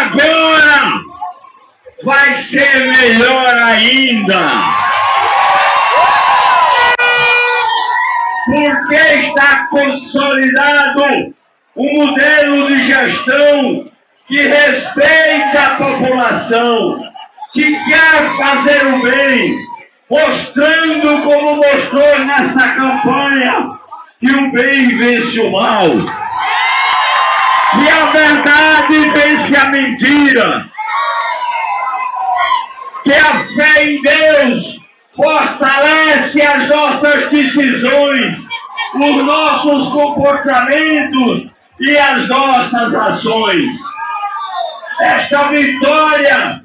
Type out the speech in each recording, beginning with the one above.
agora vai ser melhor ainda. Porque está consolidado um modelo de gestão que respeita a população, que quer fazer o bem, mostrando como mostrou nessa campanha que o bem vence o mal, que a verdade vence a mentira, que a fé em Deus fortalece as nossas decisões, os nossos comportamentos e as nossas ações. Esta vitória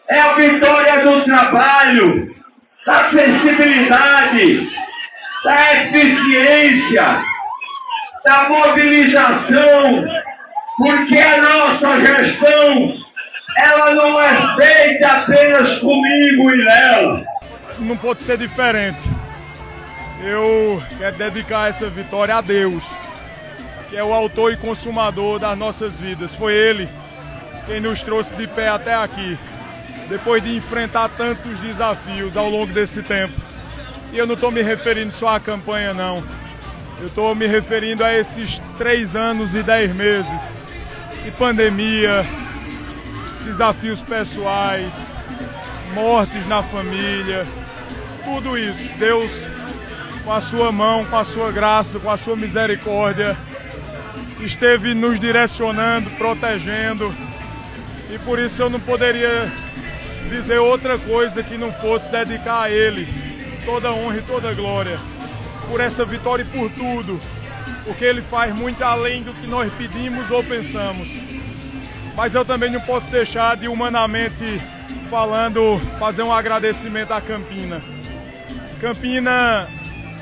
é a vitória do trabalho, da sensibilidade, da eficiência, da mobilização, porque a nossa gestão, ela não é feita apenas comigo e Léo. Não pode ser diferente. Eu quero dedicar essa vitória a Deus, que é o autor e consumador das nossas vidas. Foi Ele quem nos trouxe de pé até aqui, depois de enfrentar tantos desafios ao longo desse tempo. E eu não estou me referindo só à campanha, não. Eu estou me referindo a esses 3 anos e 10 meses de pandemia, desafios pessoais, mortes na família, tudo isso. Deus, com a sua mão, com a sua graça, com a sua misericórdia, esteve nos direcionando, protegendo, e por isso eu não poderia dizer outra coisa que não fosse dedicar a Ele toda a honra e toda a glória, por essa vitória e por tudo, porque Ele faz muito além do que nós pedimos ou pensamos. Mas eu também não posso deixar de, humanamente falando, fazer um agradecimento à Campina. Campina,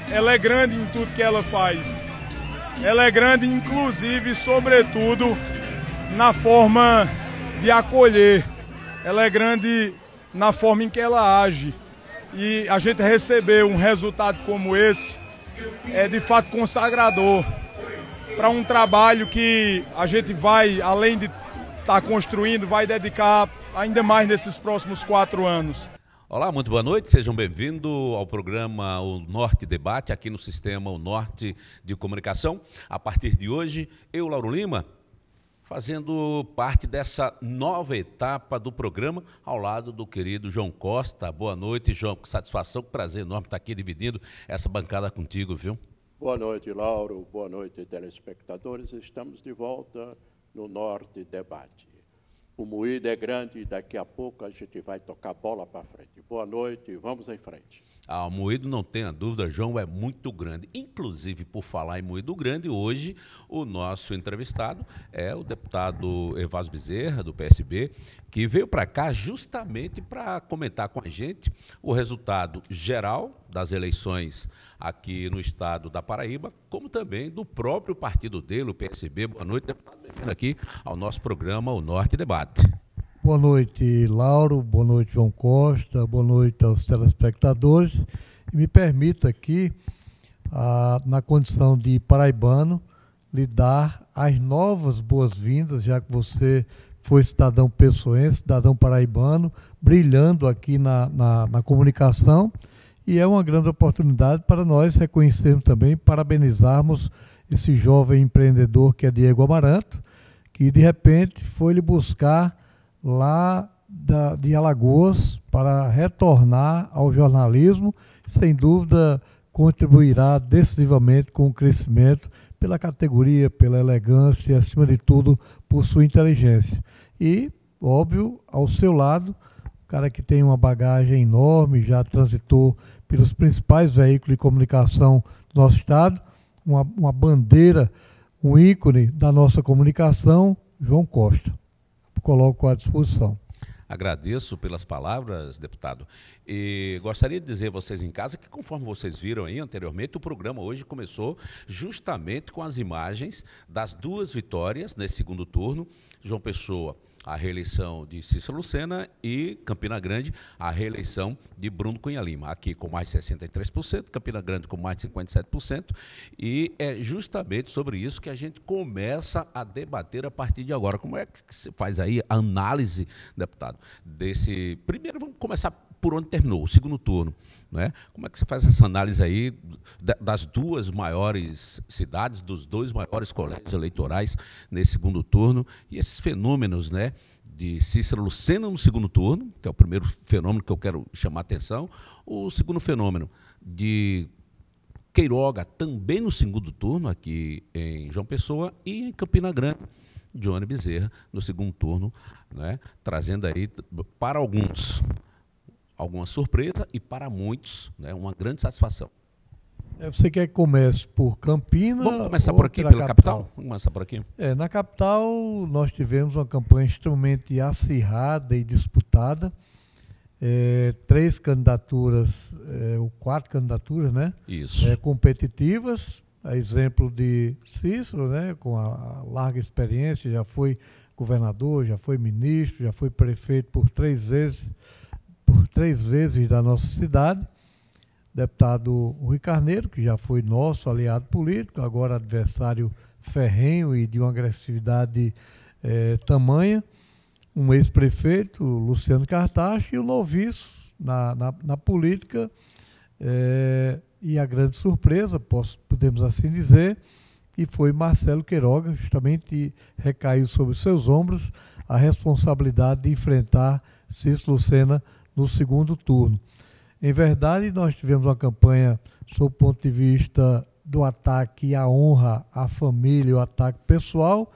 ela é grande em tudo que ela faz. Ela é grande, inclusive, sobretudo, na forma de acolher. Ela é grande na forma em que ela age. E a gente receber um resultado como esse é, de fato, consagrador para um trabalho que a gente vai, além de estar construindo, vai dedicar ainda mais nesses próximos 4 anos. Olá, muito boa noite, sejam bem-vindos ao programa O Norte Debate, aqui no Sistema O Norte de Comunicação. A partir de hoje, eu, Lauro Lima, fazendo parte dessa nova etapa do programa, ao lado do querido João Costa. Boa noite, João, com satisfação, com prazer enorme estar aqui dividindo essa bancada contigo, viu? Boa noite, Lauro, boa noite, telespectadores. Estamos de volta no Norte Debate. O moído é grande e daqui a pouco a gente vai tocar bola para frente. Boa noite, vamos em frente. O moído, não tenha dúvida, João, é muito grande. Inclusive, por falar em moído grande, hoje o nosso entrevistado é o deputado Evásio Bezerra, do PSB, que veio para cá justamente para comentar com a gente o resultado geral das eleições aqui no estado da Paraíba, como também do próprio partido dele, o PSB. Boa noite, deputado, bem-vindo aqui ao nosso programa O Norte Debate. Boa noite, Lauro, boa noite, João Costa, boa noite aos telespectadores. E me permita aqui, na condição de paraibano, lhe dar as novas boas-vindas, já que você foi cidadão pessoense, cidadão paraibano, brilhando aqui na comunicação, e é uma grande oportunidade para nós reconhecermos também, parabenizarmos esse jovem empreendedor que é Diego Amaranto, que de repente foi lhe buscar lá de Alagoas para retornar ao jornalismo, sem dúvida contribuirá decisivamente com o crescimento pela categoria, pela elegância e, acima de tudo, por sua inteligência. E, óbvio, ao seu lado, um cara que tem uma bagagem enorme, já transitou pelos principais veículos de comunicação do nosso estado, uma bandeira, um ícone da nossa comunicação, João Costa. Coloco à disposição. Agradeço pelas palavras, deputado, e gostaria de dizer a vocês em casa que, conforme vocês viram aí anteriormente, o programa hoje começou justamente com as imagens das 2 vitórias nesse segundo turno. João Pessoa a reeleição de Cícero Lucena, e Campina Grande, a reeleição de Bruno Cunha Lima. Aqui com mais de 63%, Campina Grande com mais de 57%, e é justamente sobre isso que a gente começa a debater a partir de agora. Como é que se faz aí a análise, deputado, desse... Primeiro, vamos começar por onde terminou, o segundo turno, né? Como é que você faz essa análise aí das duas maiores cidades, dos dois maiores colégios eleitorais nesse segundo turno, e esses fenômenos, né, de Cícero Lucena no segundo turno, que é o primeiro fenômeno que eu quero chamar a atenção, o segundo fenômeno de Queiroga também no segundo turno, aqui em João Pessoa, e em Campina Grande, Johnny Bezerra no segundo turno, né, trazendo aí para alguma surpresa e para muitos, né, uma grande satisfação. Você quer que comece por Campina? Vamos começar por aqui, pela capital? Vamos começar por aqui. Na capital, nós tivemos uma campanha extremamente acirrada e disputada. 3 candidaturas, ou 4 candidaturas, né? Isso. Competitivas, a exemplo de Cícero, né? Com a larga experiência, já foi governador, já foi ministro, já foi prefeito por 3 vezes da nossa cidade. Deputado Rui Carneiro, que já foi nosso aliado político, agora adversário ferrenho e de uma agressividade tamanha. Um ex-prefeito, Luciano Cartacho, e o noviço na política, e a grande surpresa, podemos assim dizer, e foi Marcelo Queiroga, justamente recaiu sobre os seus ombros a responsabilidade de enfrentar Cícero Lucena no segundo turno. Em verdade, nós tivemos uma campanha, sob o ponto de vista do ataque à honra, à família, o ataque pessoal,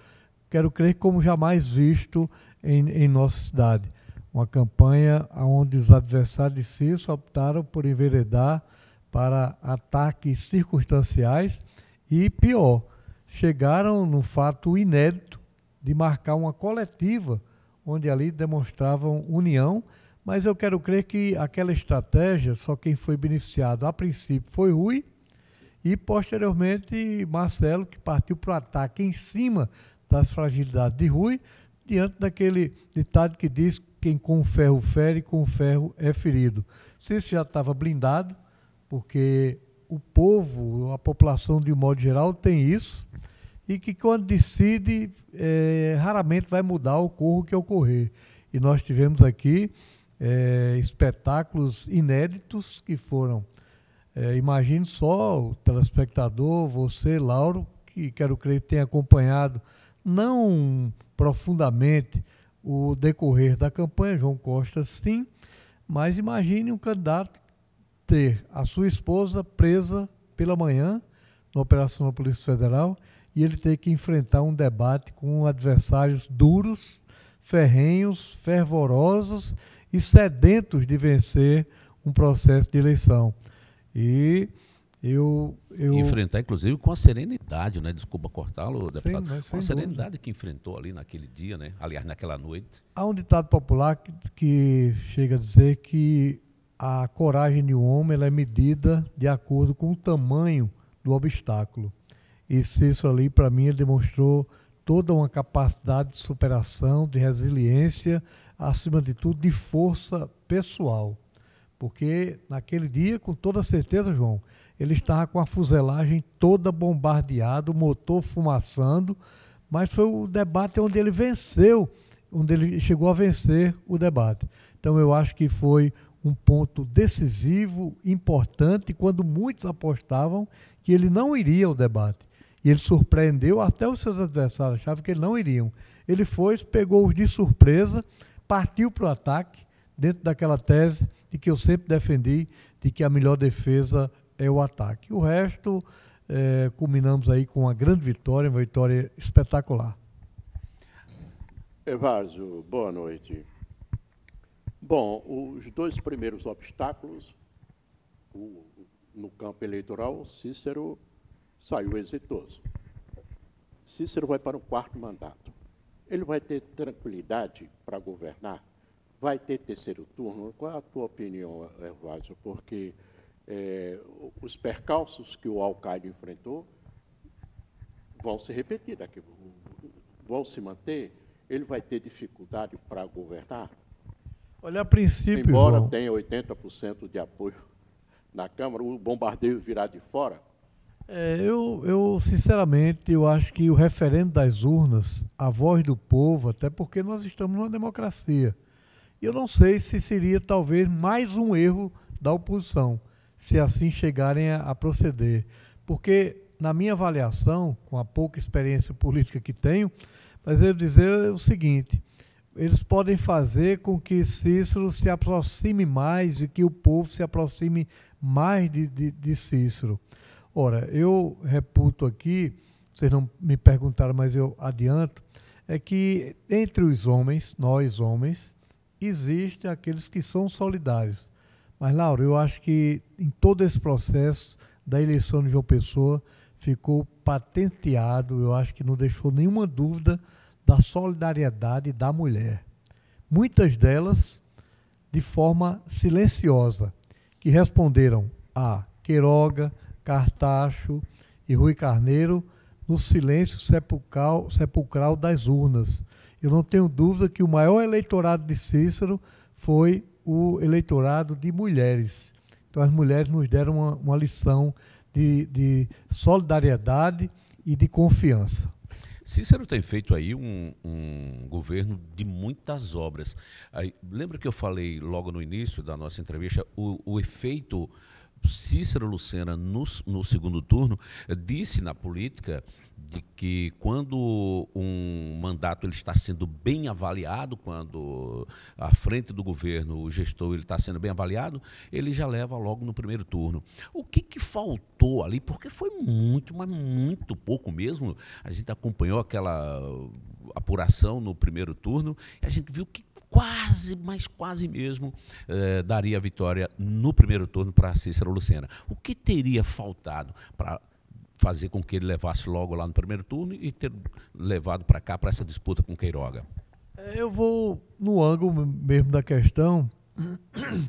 quero crer como jamais visto em nossa cidade. Uma campanha onde os adversários de Cícero optaram por enveredar para ataques circunstanciais e, pior, chegaram no fato inédito de marcar uma coletiva, onde ali demonstravam união. Mas eu quero crer que aquela estratégia, só quem foi beneficiado a princípio foi Rui e posteriormente Marcelo, que partiu para o ataque em cima das fragilidades de Rui, diante daquele ditado que diz que quem com o ferro fere, com o ferro é ferido. Cícero já estava blindado, porque o povo, a população de um modo geral tem isso, e que quando decide, raramente vai mudar, ocorra o que ocorrer. E nós tivemos aqui espetáculos inéditos que foram, imagine só o telespectador, você, Lauro, que quero crer que tem acompanhado não profundamente o decorrer da campanha, João Costa sim, mas imagine um candidato ter a sua esposa presa pela manhã na operação da Polícia Federal e ele ter que enfrentar um debate com adversários duros, ferrenhos, fervorosos e sedentos de vencer um processo de eleição. E enfrentar, inclusive, com a serenidade, né? Desculpa cortá-lo, deputado. Sim, com a serenidade que enfrentou ali naquele dia, né? Aliás, naquela noite. Há um ditado popular que chega a dizer que a coragem de um homem ela é medida de acordo com o tamanho do obstáculo. E Cícero ali, para mim, ele demonstrou toda uma capacidade de superação, de resiliência, acima de tudo, de força pessoal. Porque naquele dia, com toda certeza, João, ele estava com a fuselagem toda bombardeada, o motor fumaçando, mas foi o debate onde ele venceu, onde ele chegou a vencer o debate. Então eu acho que foi um ponto decisivo, importante, quando muitos apostavam que ele não iria ao debate. E ele surpreendeu até os seus adversários, achavam que ele não iriam. Ele foi, pegou-os de surpresa, partiu para o ataque, dentro daquela tese de que eu sempre defendi, de que a melhor defesa é o ataque. O resto, culminamos aí com uma grande vitória, uma vitória espetacular. Evásio, boa noite. Bom, os 2 primeiros obstáculos, no campo eleitoral, Cícero saiu exitoso. Cícero vai para o 4º mandato. Ele vai ter tranquilidade para governar? Vai ter 3º turno? Qual é a tua opinião, Evásio? Porque os percalços que o Al-Qaeda enfrentou vão se repetir, vão se manter. ele vai ter dificuldade para governar? Olha, a princípio, Embora João, tenha 80% de apoio na Câmara, o bombardeio virá de fora? sinceramente, eu acho que o referendo das urnas, a voz do povo, até porque nós estamos numa democracia, eu não sei se seria talvez mais um erro da oposição, se assim chegarem a proceder. Porque, na minha avaliação, com a pouca experiência política que tenho, mas eu dizer o seguinte, eles podem fazer com que Cícero se aproxime mais e que o povo se aproxime mais de Cícero. Ora, eu reputo aqui, vocês não me perguntaram, mas eu adianto, é que entre os homens, nós homens, existem aqueles que são solidários. Mas, Laura, eu acho que em todo esse processo da eleição de João Pessoa ficou patenteado, eu acho que não deixou nenhuma dúvida da solidariedade da mulher. Muitas delas de forma silenciosa, que responderam a Queiroga, Cartacho e Rui Carneiro no silêncio sepulcral das urnas. Eu não tenho dúvida que o maior eleitorado de Cícero foi o eleitorado de mulheres. Então as mulheres nos deram uma lição de solidariedade e de confiança. Cícero tem feito aí um governo de muitas obras. Aí, lembra que eu falei logo no início da nossa entrevista, o efeito Cícero Lucena no segundo turno disse na política de que quando um mandato ele está sendo bem avaliado, quando à frente do governo o gestor ele está sendo bem avaliado, ele já leva logo no primeiro turno. O que faltou ali? Porque foi muito, mas muito pouco mesmo. A gente acompanhou aquela apuração no primeiro turno e a gente viu que quase, mas quase mesmo, daria a vitória no primeiro turno para Cícero Lucena. O que teria faltado para fazer com que ele levasse logo lá no primeiro turno e ter levado para cá, para essa disputa com Queiroga? Eu vou no ângulo mesmo da questão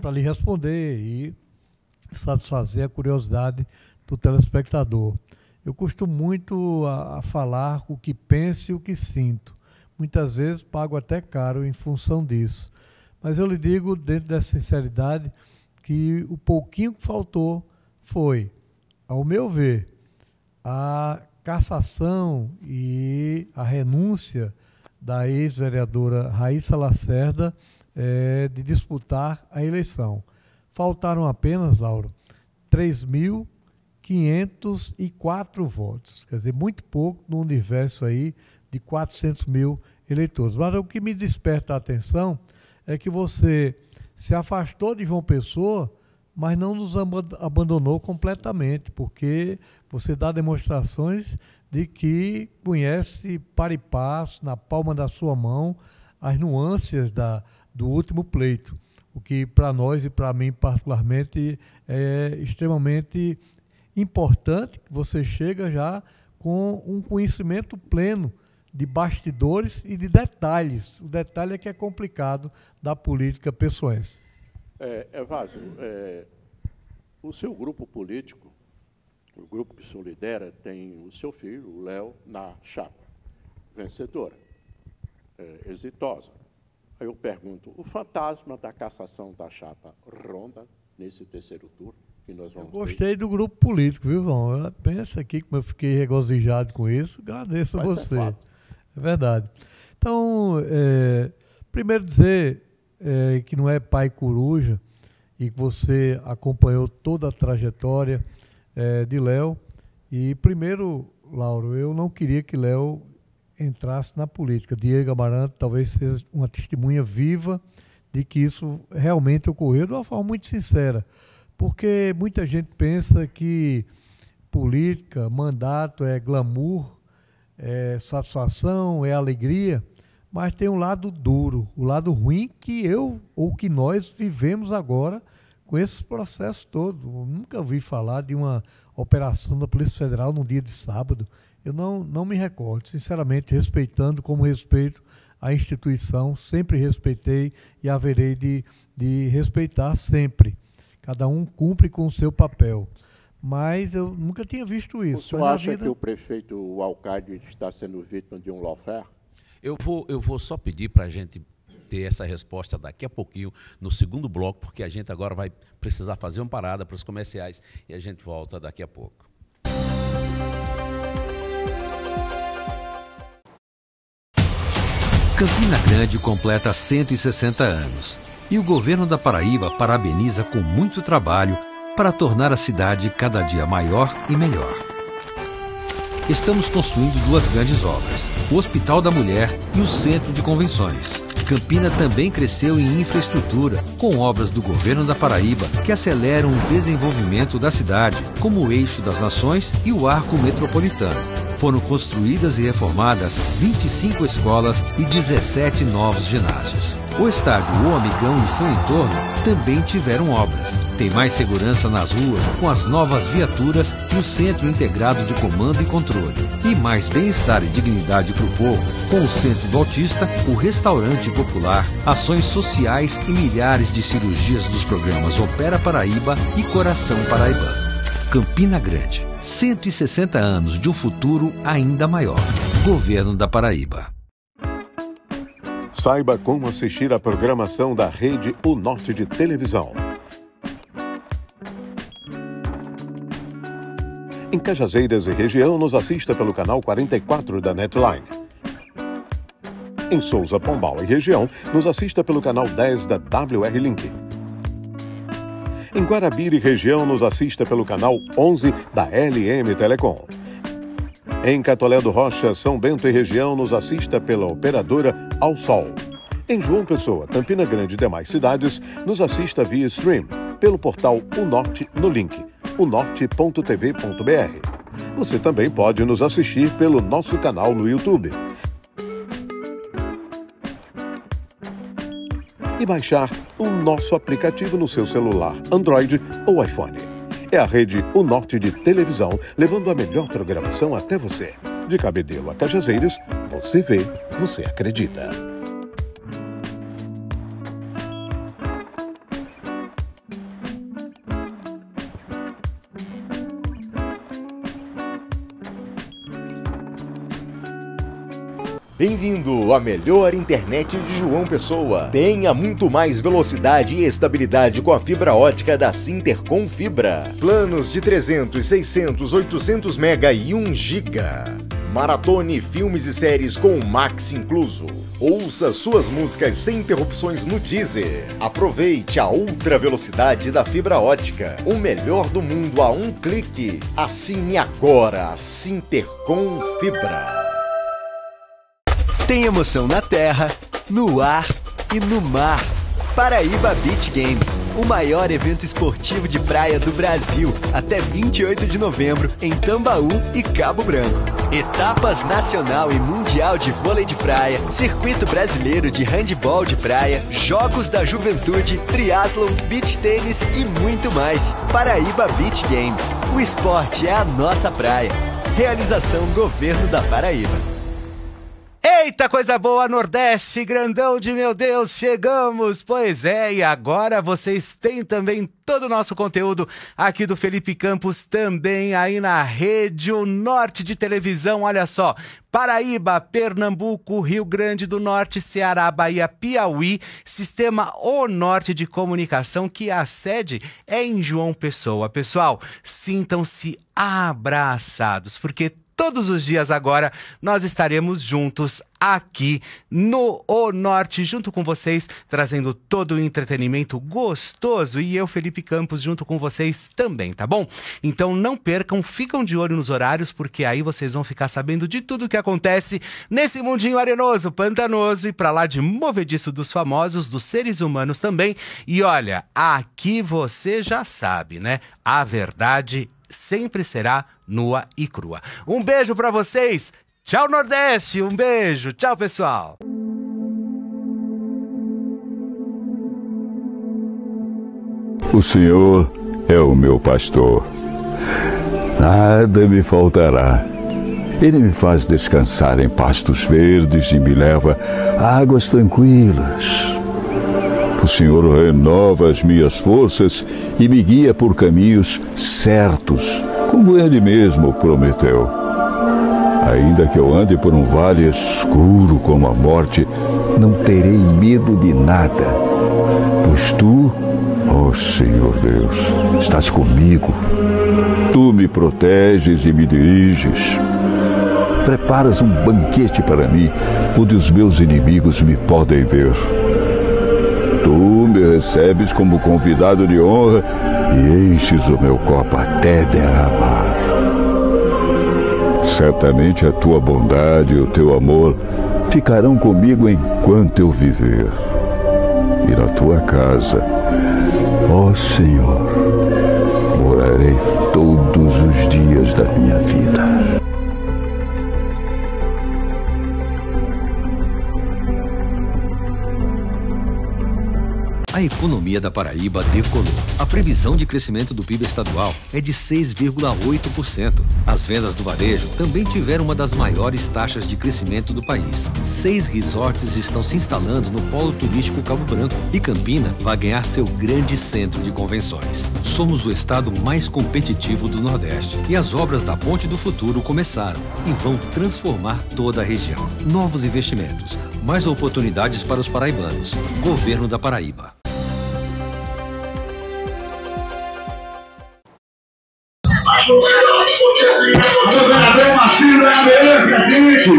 para lhe responder e satisfazer a curiosidade do telespectador. Eu costumo muito a falar o que penso e o que sinto. Muitas vezes pago até caro em função disso. Mas eu lhe digo, dentro dessa sinceridade, que o pouquinho que faltou foi, ao meu ver, a cassação e a renúncia da ex-vereadora Raíssa Lacerda de disputar a eleição. Faltaram apenas, Lauro, 3.504 votos. Quer dizer, muito pouco no universo aí de 400 mil eleitores. Mas o que me desperta a atenção é que você se afastou de João Pessoa, mas não nos abandonou completamente, porque você dá demonstrações de que conhece para e passo, na palma da sua mão, as nuances do último pleito, o que para nós e para mim particularmente é extremamente importante, que você chega já com um conhecimento pleno de bastidores e de detalhes. O detalhe é que é complicado da política pessoense. Evásio, o seu grupo político, o grupo que o senhor lidera, tem o seu filho, o Léo, na chapa, vencedora, exitosa. Aí eu pergunto, o fantasma da cassação da chapa ronda nesse terceiro turno que nós vamos ter? Gostei do grupo político, viu, João? Pensa aqui como eu fiquei regozijado com isso, agradeço a você. É verdade. Então, primeiro dizer que não é pai coruja e que você acompanhou toda a trajetória de Léo. E primeiro, Lauro, eu não queria que Léo entrasse na política. Diego Amarante talvez seja uma testemunha viva de que isso realmente ocorreu de uma forma muito sincera. Porque muita gente pensa que política, mandato é glamour, é satisfação, é alegria, mas tem um lado duro, o lado ruim que eu ou que nós vivemos agora com esse processo todo. Eu nunca ouvi falar de uma operação da Polícia Federal num dia de sábado. Eu não me recordo, sinceramente, respeitando como respeito a instituição, sempre respeitei e haverei de respeitar sempre. Cada um cumpre com o seu papel. Mas eu nunca tinha visto isso. O senhor acha que o prefeito Alcaide está sendo vítima de um lawfare? Eu vou só pedir para a gente ter essa resposta daqui a pouquinho, no segundo bloco, porque a gente agora vai precisar fazer uma parada para os comerciais e a gente volta daqui a pouco. Campina Grande completa 160 anos e o governo da Paraíba parabeniza com muito trabalho para tornar a cidade cada dia maior e melhor. Estamos construindo 2 grandes obras, o Hospital da Mulher e o Centro de Convenções. Campina também cresceu em infraestrutura, com obras do governo da Paraíba que aceleram o desenvolvimento da cidade, como o Eixo das Nações e o Arco Metropolitano. Foram construídas e reformadas 25 escolas e 17 novos ginásios. O estádio O Amigão e seu entorno também tiveram obras. Tem mais segurança nas ruas com as novas viaturas e o Centro Integrado de Comando e Controle. E mais bem-estar e dignidade para o povo com o Centro do Autista, o Restaurante Popular, ações sociais e milhares de cirurgias dos programas Opera Paraíba e Coração Paraibano. Campina Grande, 160 anos de um futuro ainda maior. Governo da Paraíba. Saiba como assistir à programação da rede O Norte de televisão. Em Cajazeiras e região, nos assista pelo canal 44 da Netline. Em Souza, Pombal e região, nos assista pelo canal 10 da WR Link. Em Guarabira e região, nos assista pelo canal 11 da LM Telecom. Em Catolé do Rocha, São Bento e região, nos assista pela operadora Ao Sol. Em João Pessoa, Campina Grande e demais cidades, nos assista via stream pelo portal O Norte no link unorte.tv.br. Você também pode nos assistir pelo nosso canal no YouTube. E baixar o nosso aplicativo no seu celular Android ou iPhone. É a rede O Norte de televisão, levando a melhor programação até você. De Cabedelo a Cajazeiras, você vê, você acredita. Bem-vindo à melhor internet de João Pessoa. Tenha muito mais velocidade e estabilidade com a fibra ótica da Sintercom Fibra. Planos de 300, 600, 800 mega e 1 giga. Maratone filmes e séries com o Max incluso. Ouça suas músicas sem interrupções no Deezer. Aproveite a ultra velocidade da fibra ótica. O melhor do mundo a um clique. Assine agora a Sintercom Fibra. Tem emoção na terra, no ar e no mar. Paraíba Beach Games, o maior evento esportivo de praia do Brasil, até 28 de novembro, em Tambaú e Cabo Branco. Etapas nacional e mundial de vôlei de praia, circuito brasileiro de handebol de praia, jogos da juventude, triatlon, beach tênis e muito mais. Paraíba Beach Games, o esporte é a nossa praia. Realização Governo da Paraíba. Eita, coisa boa, Nordeste, grandão de meu Deus, chegamos! Pois é, e agora vocês têm também todo o nosso conteúdo aqui do Felipe Campos, também aí na rede O Norte de televisão, olha só, Paraíba, Pernambuco, Rio Grande do Norte, Ceará, Bahia, Piauí, Sistema O Norte de Comunicação, que a sede é em João Pessoa. Pessoal, sintam-se abraçados, porque todos os dias agora nós estaremos juntos aqui no O Norte, junto com vocês, trazendo todo o entretenimento gostoso e eu, Felipe Campos, junto com vocês também, tá bom? Então não percam, ficam de olho nos horários, porque aí vocês vão ficar sabendo de tudo que acontece nesse mundinho arenoso, pantanoso e pra lá de movediço dos famosos, dos seres humanos também. E olha, aqui você já sabe, né? A verdade sempre será nua e crua. Um beijo pra vocês. Tchau, Nordeste. Um beijo. Tchau, pessoal. O Senhor é o meu pastor. Nada me faltará. Ele me faz descansar em pastos verdes e me leva a águas tranquilas. O Senhor renova as minhas forças e me guia por caminhos certos, como Ele mesmo prometeu. Ainda que eu ande por um vale escuro como a morte, não terei medo de nada, pois tu, ó Senhor Deus, estás comigo. Tu me proteges e me diriges. Preparas um banquete para mim, onde os meus inimigos me podem ver. Tu me recebes como convidado de honra e enches o meu copo até derramar. Certamente a tua bondade e o teu amor ficarão comigo enquanto eu viver. E na tua casa, ó Senhor, morarei todos os dias da minha vida. A economia da Paraíba decolou. A previsão de crescimento do PIB estadual é de 6,8%. As vendas do varejo também tiveram uma das maiores taxas de crescimento do país. 6 resorts estão se instalando no polo turístico Cabo Branco e Campina vai ganhar seu grande centro de convenções. Somos o estado mais competitivo do Nordeste e as obras da Ponte do Futuro começaram e vão transformar toda a região. Novos investimentos, mais oportunidades para os paraibanos. Governo da Paraíba. Governador Marcinho da ABE, presidente.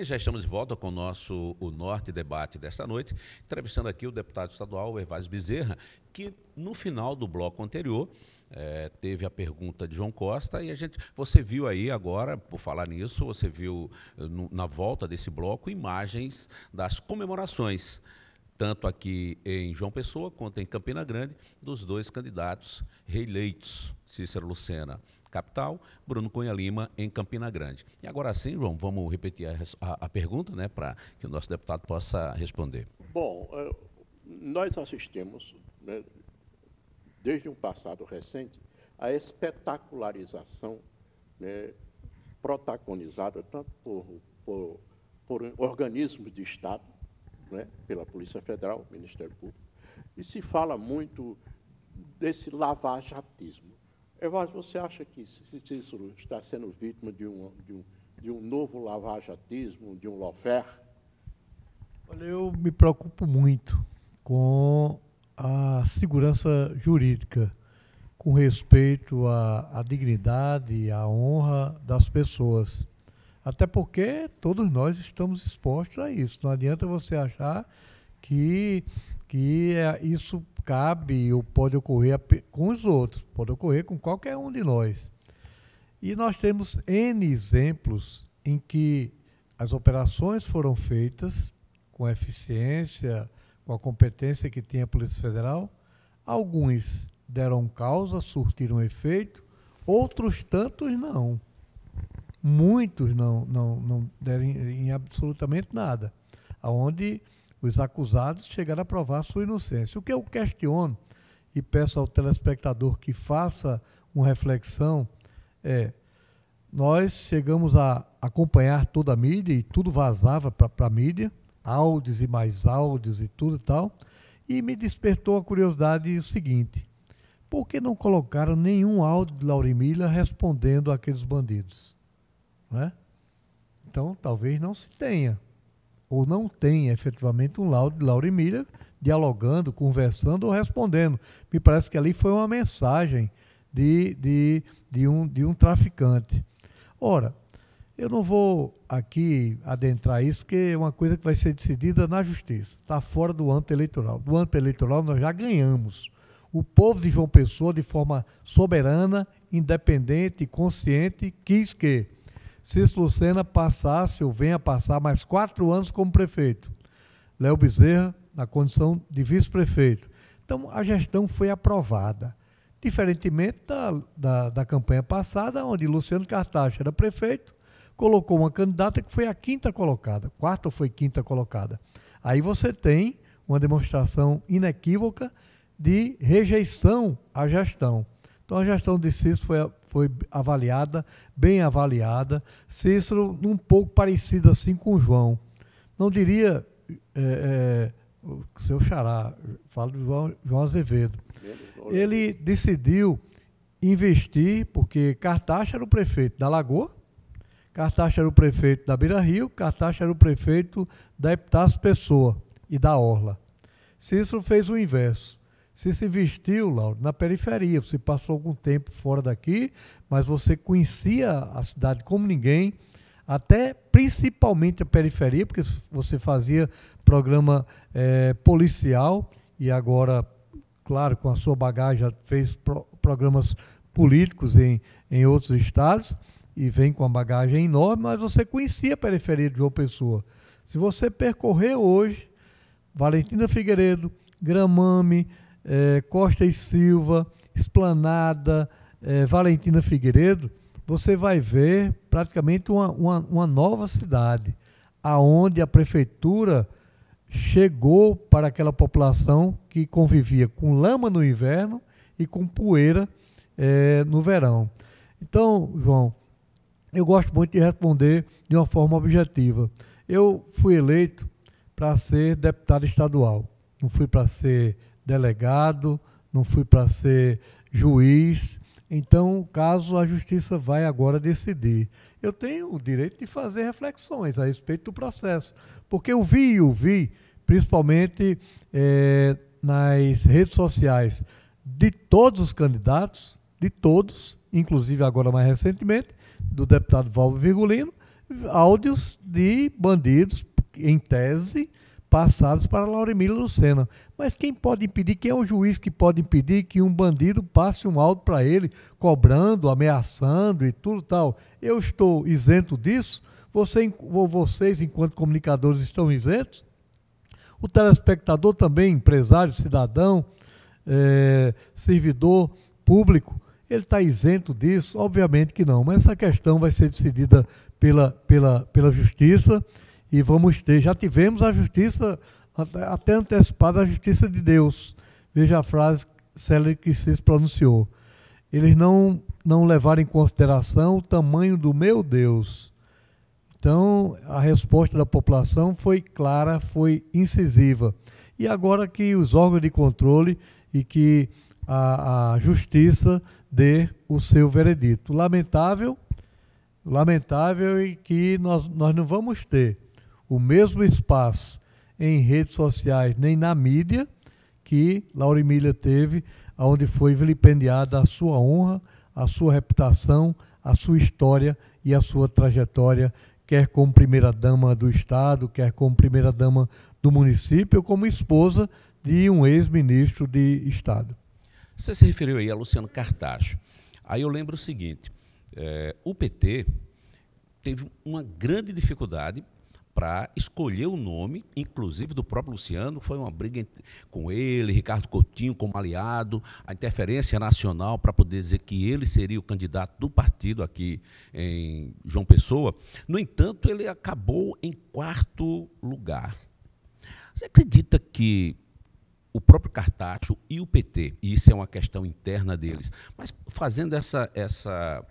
Já estamos de volta com o Norte Debate desta noite, entrevistando aqui o deputado estadual Evásio Bezerra, que no final do bloco anterior teve a pergunta de João Costa e você viu aí agora, por falar nisso, você viu na volta desse bloco imagens das comemorações, tanto aqui em João Pessoa quanto em Campina Grande, dos dois candidatos reeleitos, Cícero Lucena capital, Bruno Cunha Lima em Campina Grande. E agora sim, João, vamos repetir a pergunta, né, para que o nosso deputado possa responder. Bom, nós assistimos, né, desde um passado recente, a espetacularização, né, protagonizada tanto por organismos de Estado, né, pela Polícia Federal, Ministério Público, e se fala muito desse lavajatismo. Evásio, você acha que Cícero está sendo vítima de um novo lavajatismo, de um lawfare? Olha, eu me preocupo muito com a segurança jurídica, com respeito à dignidade e à honra das pessoas. Até porque todos nós estamos expostos a isso. Não adianta você achar que isso cabe ou pode ocorrer com os outros, pode ocorrer com qualquer um de nós. E nós temos N exemplos em que as operações foram feitas com eficiência, com a competência que tinha a Polícia Federal. Alguns deram causa, surtiram efeito, outros tantos não. Muitos não deram em absolutamente nada, onde os acusados chegaram a provar sua inocência. O que eu questiono e peço ao telespectador que faça uma reflexão nós chegamos a acompanhar toda a mídia e tudo vazava para a mídia, áudios e mais áudios e tudo e tal, E me despertou a curiosidade o seguinte: por que não colocaram nenhum áudio de Laurimília respondendo àqueles bandidos? Não é? Então, talvez não se tenha, ou não tenha efetivamente um áudio de Laurimília dialogando, conversando ou respondendo. Me parece que ali foi uma mensagem de um traficante. Ora, eu não vou aqui adentrar isso, porque é uma coisa que vai ser decidida na justiça. Está fora do âmbito eleitoral. Do âmbito eleitoral nós já ganhamos. O povo de João Pessoa, de forma soberana, independente e consciente, quis que Cícero Lucena passasse ou venha passar mais 4 anos como prefeito. Léo Bezerra na condição de vice-prefeito. Então, a gestão foi aprovada. Diferentemente da campanha passada, onde Luciano Cartacho era prefeito, colocou uma candidata que foi a 5ª colocada, 4ª ou foi 5ª colocada. Aí você tem uma demonstração inequívoca de rejeição à gestão. Então, a gestão de Cícero foi avaliada, bem avaliada. Cícero, um pouco parecido assim com o João. Não diria o seu xará, falo de João Azevedo. Ele decidiu investir, porque Cartacho era o prefeito da Lagoa, Cartacho era o prefeito da Beira Rio, Cartacho era o prefeito da Epitácio Pessoa e da Orla. Cícero fez o inverso. Cícero investiu, Lauro, na periferia. Você passou algum tempo fora daqui, mas você conhecia a cidade como ninguém, até principalmente a periferia, porque você fazia programa policial e agora, claro, com a sua bagagem, já fez programas políticos em outros estados e vem com uma bagagem enorme, mas você conhecia a periferia de João Pessoa. Se você percorrer hoje, Valentina Figueiredo, Gramame, Costa e Silva, Esplanada, Valentina Figueiredo, você vai ver praticamente uma nova cidade, aonde a prefeitura chegou para aquela população que convivia com lama no inverno e com poeira no verão. Então, João, eu gosto muito de responder de uma forma objetiva. Eu fui eleito para ser deputado estadual, não fui para ser delegado, não fui para ser juiz. Então, o caso, a justiça vai agora decidir. Eu tenho o direito de fazer reflexões a respeito do processo, porque eu vi, principalmente nas redes sociais, de todos os candidatos, de todos, inclusive agora mais recentemente, do deputado Valber Virgulino, áudios de bandidos, em tese, passados para Laurimília Lucena. Mas quem pode impedir, quem é o juiz que pode impedir que um bandido passe um áudio para ele, cobrando, ameaçando e tudo tal? Eu estou isento disso? Vocês, enquanto comunicadores, estão isentos? O telespectador também, empresário, cidadão, servidor público, ele está isento disso? Obviamente que não, mas essa questão vai ser decidida pela justiça e vamos ter, já tivemos a justiça, até antecipada a justiça de Deus. Veja a frase célebre que se pronunciou. Eles não levaram em consideração o tamanho do meu Deus. Então, a resposta da população foi clara, foi incisiva. E agora que os órgãos de controle e que a justiça dê o seu veredito. Lamentável e que nós não vamos ter o mesmo espaço em redes sociais, nem na mídia, que Laurimília teve, onde foi vilipendiada a sua honra, a sua reputação, a sua história e a sua trajetória, quer como primeira-dama do Estado, quer como primeira-dama do município, ou como esposa de um ex-ministro de Estado. Você se referiu aí a Luciano Cartacho. Aí eu lembro o seguinte, o PT teve uma grande dificuldade para escolher o nome, inclusive do próprio Luciano, foi uma briga com ele, Ricardo Coutinho como aliado, a interferência nacional para poder dizer que ele seria o candidato do partido aqui em João Pessoa. No entanto, ele acabou em 4º lugar. Você acredita que o próprio Cartacho e o PT, e isso é uma questão interna deles, mas fazendo essa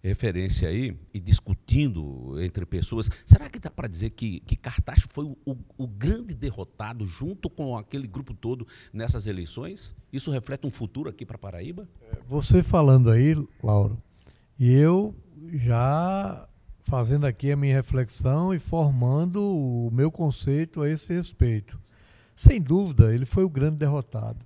referência aí e discutindo entre pessoas, será que dá para dizer que Cartacho foi o grande derrotado junto com aquele grupo todo nessas eleições? Isso reflete um futuro aqui para Paraíba? Você falando aí, Lauro, e eu já fazendo aqui a minha reflexão e formando o meu conceito a esse respeito. Sem dúvida, ele foi o grande derrotado.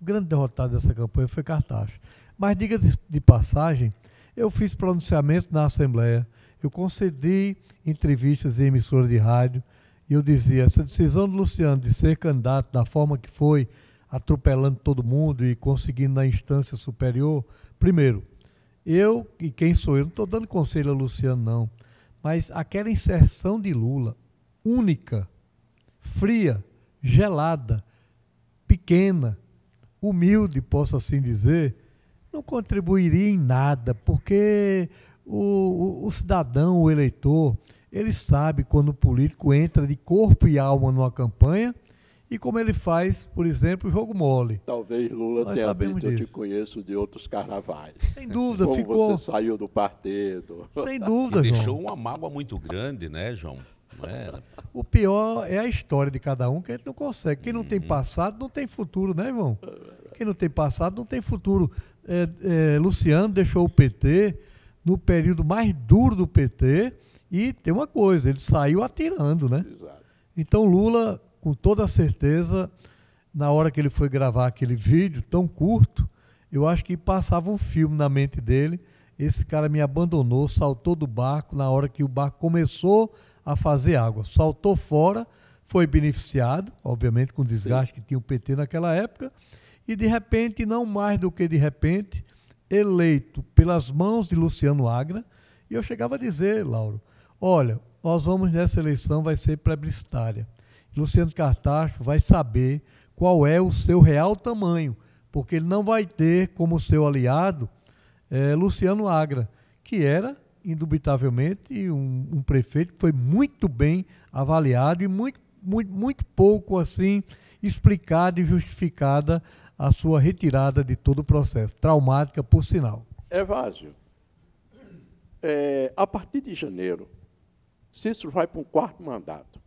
O grande derrotado dessa campanha foi Cartacho. Mas, diga de passagem, eu fiz pronunciamento na Assembleia, eu concedi entrevistas em emissoras de rádio, e eu dizia, essa decisão do Luciano de ser candidato da forma que foi, atropelando todo mundo e conseguindo na instância superior, primeiro, eu, e quem sou eu, não estou dando conselho a Luciano, não, mas aquela inserção de Lula, única, fria, gelada, pequena, humilde, posso assim dizer, não contribuiria em nada, porque o cidadão, o eleitor, ele sabe quando o político entra de corpo e alma numa campanha e como ele faz, por exemplo, o jogo mole. Talvez Lula tenha dito, eu te conheço de outros carnavais. Sem dúvida. Como ficou... você saiu do partido. Sem dúvida, e João. deixou uma mágoa muito grande, né, João? Não é? O pior é a história de cada um, que a gente não consegue. Quem não tem passado, não tem futuro, né, João? Quem não tem passado, não tem futuro. Luciano deixou o PT no período mais duro do PT e tem uma coisa, ele saiu atirando, né? Exato. Então Lula, com toda certeza, na hora que ele foi gravar aquele vídeo tão curto, eu acho que passava um filme na mente dele. Esse cara me abandonou, saltou do barco na hora que o barco começou a fazer água. Saltou fora, foi beneficiado, obviamente com o desgaste que tinha o PT naquela época, e de repente, não mais do que de repente, eleito pelas mãos de Luciano Agra, e eu chegava a dizer, Lauro, olha, nós vamos nessa eleição, vai ser plebiscitária. Luciano Cartacho vai saber qual é o seu real tamanho, porque ele não vai ter como seu aliado Luciano Agra, que era, indubitavelmente, um prefeito que foi muito bem avaliado e muito pouco assim explicada e justificada a sua retirada de todo o processo, traumática por sinal. Evásio, a partir de janeiro, Cícero vai para um 4º mandato.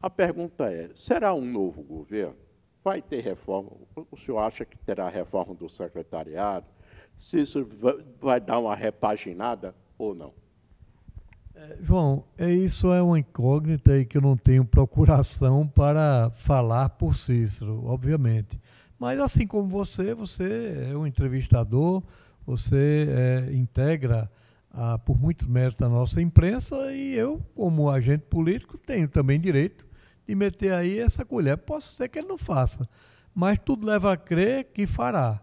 A pergunta é, será um novo governo? Vai ter reforma? O senhor acha que terá reforma do secretariado? Cícero vai dar uma repaginada ou não? João, isso é uma incógnita e que eu não tenho procuração para falar por Cícero, obviamente. Mas assim como você é um entrevistador, você integra por muitos méritos a nossa imprensa e eu, como agente político, tenho também direito de meter aí essa colher. Posso ser que ele não faça, mas tudo leva a crer que fará.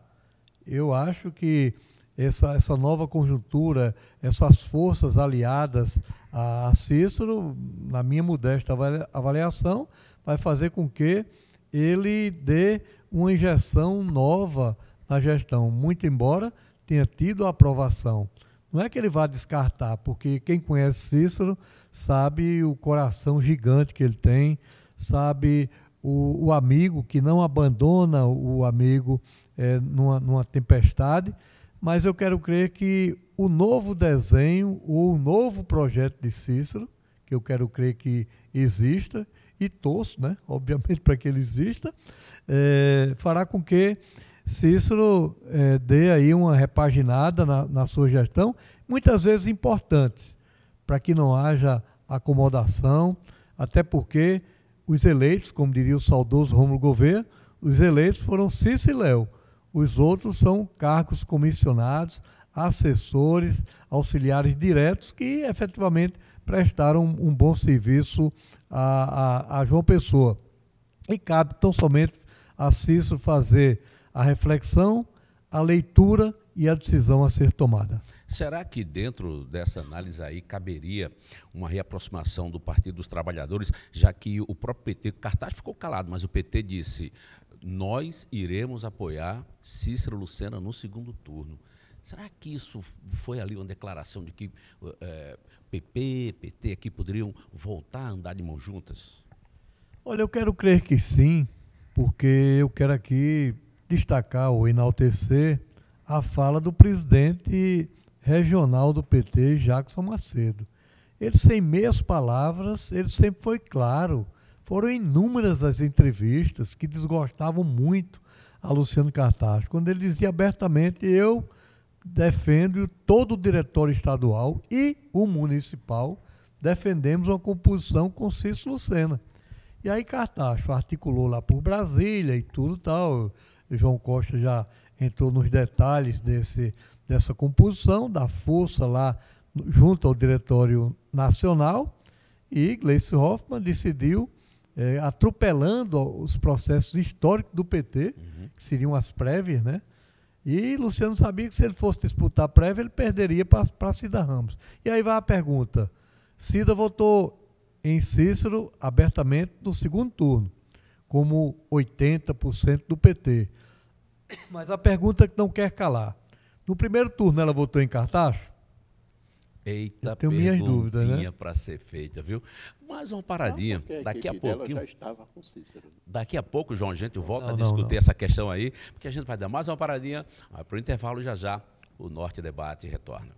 Eu acho que essa nova conjuntura, essas forças aliadas a Cícero, na minha modesta avaliação, vai fazer com que ele dê uma injeção nova na gestão, muito embora tenha tido a aprovação. Não é que ele vá descartar, porque quem conhece Cícero sabe o coração gigante que ele tem, sabe o amigo que não abandona o amigo numa tempestade, mas eu quero crer que o novo desenho, ou o novo projeto de Cícero, que eu quero crer que exista, e torço, né, obviamente, para que ele exista, fará com que Cícero dê aí uma repaginada na sua gestão, muitas vezes importantes, para que não haja acomodação, até porque os eleitos, como diria o saudoso Rômulo Gouveia, os eleitos foram Cícero e Léo, os outros são cargos comissionados, assessores, auxiliares diretos que efetivamente prestaram um bom serviço a João Pessoa. E cabe tão somente a Cícero fazer a reflexão, a leitura e a decisão a ser tomada. Será que dentro dessa análise aí caberia uma reaproximação do Partido dos Trabalhadores, já que o próprio PT, Cartacho ficou calado, mas o PT disse, nós iremos apoiar Cícero Lucena no segundo turno. Será que isso foi ali uma declaração de que PP, PT aqui poderiam voltar a andar de mãos juntas? Olha, eu quero crer que sim, porque eu quero aqui destacar ou enaltecer a fala do presidente regional do PT, Jackson Macedo. Ele, sem meias palavras, ele sempre foi claro. Foram inúmeras as entrevistas que desgostavam muito a Luciano Cartacho, quando ele dizia abertamente: eu defendo, todo o diretório estadual e o municipal defendemos uma composição com Cícero Lucena. E aí Cartacho articulou lá por Brasília e tudo tal. João Costa já entrou nos detalhes dessa composição, da força lá junto ao Diretório Nacional, e Gleice Hoffmann decidiu, atropelando os processos históricos do PT, que seriam as prévias, né? E Luciano sabia que se ele fosse disputar a prévia, ele perderia para Cida Ramos. E aí vai a pergunta: Cida votou em Cícero abertamente no segundo turno, como 80% do PT. Mas a pergunta que não quer calar: no primeiro turno ela votou em Cartacho? Eita, tenho minhas dúvidas, né? Para ser feita, viu? Mais uma paradinha, daqui a pouquinho. Já estava com Cícero. Daqui a pouco, João, a gente volta a discutir essa questão aí, porque a gente vai dar mais uma paradinha, para o intervalo já o Norte Debate retorna.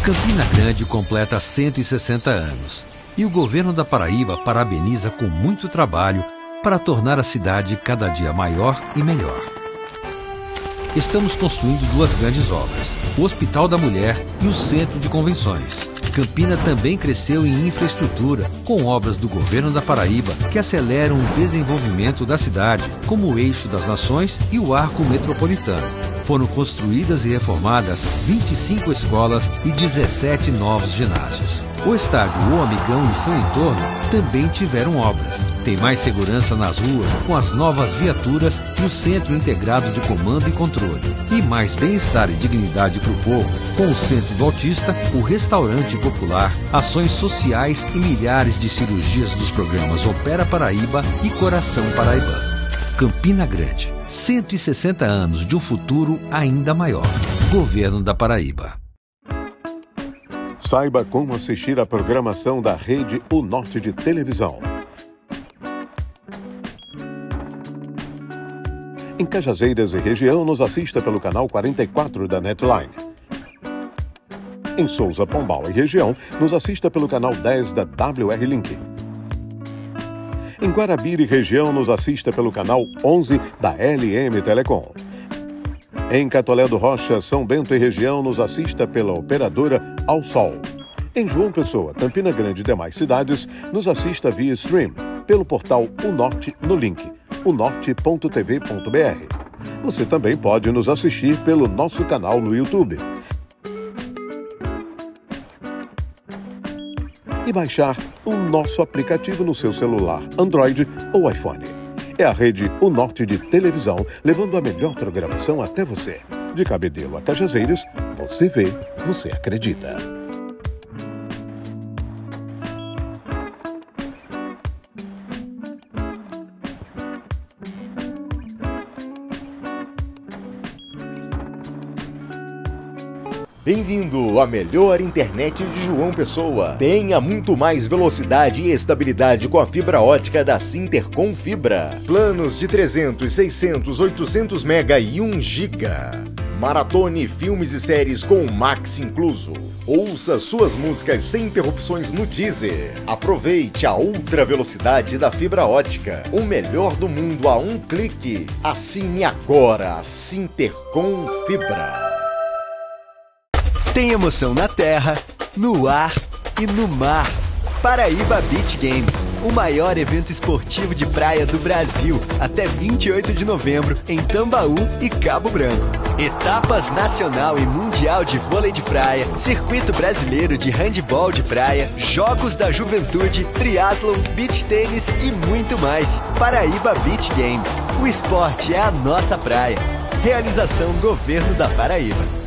Campina Grande completa 160 anos e o governo da Paraíba parabeniza com muito trabalho para tornar a cidade cada dia maior e melhor. Estamos construindo duas grandes obras, o Hospital da Mulher e o Centro de Convenções. Campina também cresceu em infraestrutura, com obras do governo da Paraíba que aceleram o desenvolvimento da cidade, como o Eixo das Nações e o Arco Metropolitano. Foram construídas e reformadas 25 escolas e 17 novos ginásios. O estádio O Amigão e seu entorno também tiveram obras. Tem mais segurança nas ruas com as novas viaturas e o Centro Integrado de Comando e Controle. E mais bem-estar e dignidade para o povo com o Centro do Autista, o Restaurante Popular, ações sociais e milhares de cirurgias dos programas Opera Paraíba e Coração Paraibano. Campina Grande, 160 anos de um futuro ainda maior. Governo da Paraíba. Saiba como assistir a programação da rede O Norte de televisão. Em Cajazeiras e região, nos assista pelo canal 44 da Netline. Em Souza, Pombal e região, nos assista pelo canal 10 da WR Link. Em Guarabira e região, nos assista pelo canal 11 da LM Telecom. Em Catolé do Rocha, São Bento e região, nos assista pela operadora Ao Sol. Em João Pessoa, Campina Grande e demais cidades, nos assista via stream pelo portal O Norte no link onorte.tv.br. Você também pode nos assistir pelo nosso canal no YouTube. E baixar o nosso aplicativo no seu celular Android ou iPhone. É a rede O Norte de televisão, levando a melhor programação até você. De Cabedelo a Cajazeiras, você vê, você acredita. Bem-vindo à melhor internet de João Pessoa. Tenha muito mais velocidade e estabilidade com a fibra ótica da Sintercom Fibra. Planos de 300, 600, 800 mega e 1 giga. Maratone filmes e séries com o Max incluso. Ouça suas músicas sem interrupções no Deezer. Aproveite a ultra velocidade da fibra ótica. O melhor do mundo a um clique. Assine agora a Sintercom Fibra. Tem emoção na terra, no ar e no mar. Paraíba Beach Games, o maior evento esportivo de praia do Brasil, até 28 de novembro, em Tambaú e Cabo Branco. Etapas nacional e mundial de vôlei de praia, circuito brasileiro de handebol de praia, jogos da juventude, triatlon, beach tênis e muito mais. Paraíba Beach Games, o esporte é a nossa praia. Realização Governo da Paraíba.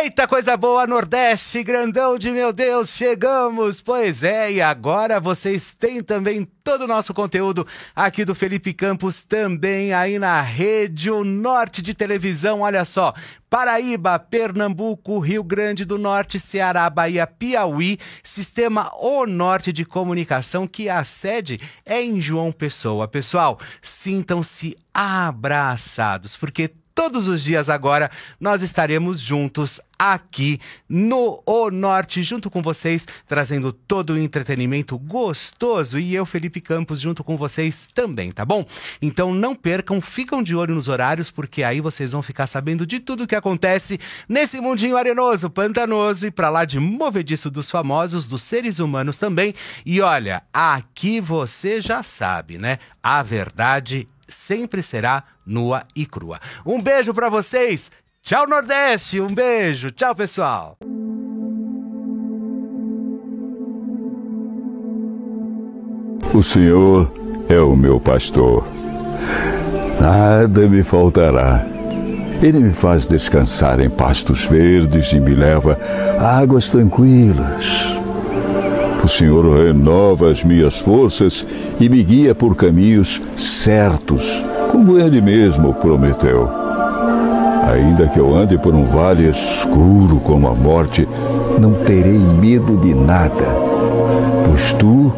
Eita, coisa boa, Nordeste, grandão de meu Deus, chegamos! Pois é, e agora vocês têm também todo o nosso conteúdo aqui do Felipe Campos, também aí na Rede O Norte de televisão, olha só, Paraíba, Pernambuco, Rio Grande do Norte, Ceará, Bahia, Piauí, Sistema O Norte de Comunicação, que a sede é em João Pessoa. Pessoal, sintam-se abraçados, porque todos os dias agora nós estaremos juntos aqui no O Norte, junto com vocês, trazendo todo o entretenimento gostoso, e eu, Felipe Campos, junto com vocês também, tá bom? Então não percam, ficam de olho nos horários, porque aí vocês vão ficar sabendo de tudo que acontece nesse mundinho arenoso, pantanoso e pra lá de movediço dos famosos, dos seres humanos também. E olha, aqui você já sabe, né? A verdade sempre será nua e crua. Um beijo pra vocês. Tchau, Nordeste. Um beijo. Tchau, pessoal. O Senhor é o meu pastor. Nada me faltará. Ele me faz descansar em pastos verdes e me leva a águas tranquilas. O Senhor renova as minhas forças e me guia por caminhos certos, como Ele mesmo prometeu. Ainda que eu ande por um vale escuro como a morte, não terei medo de nada, pois Tu,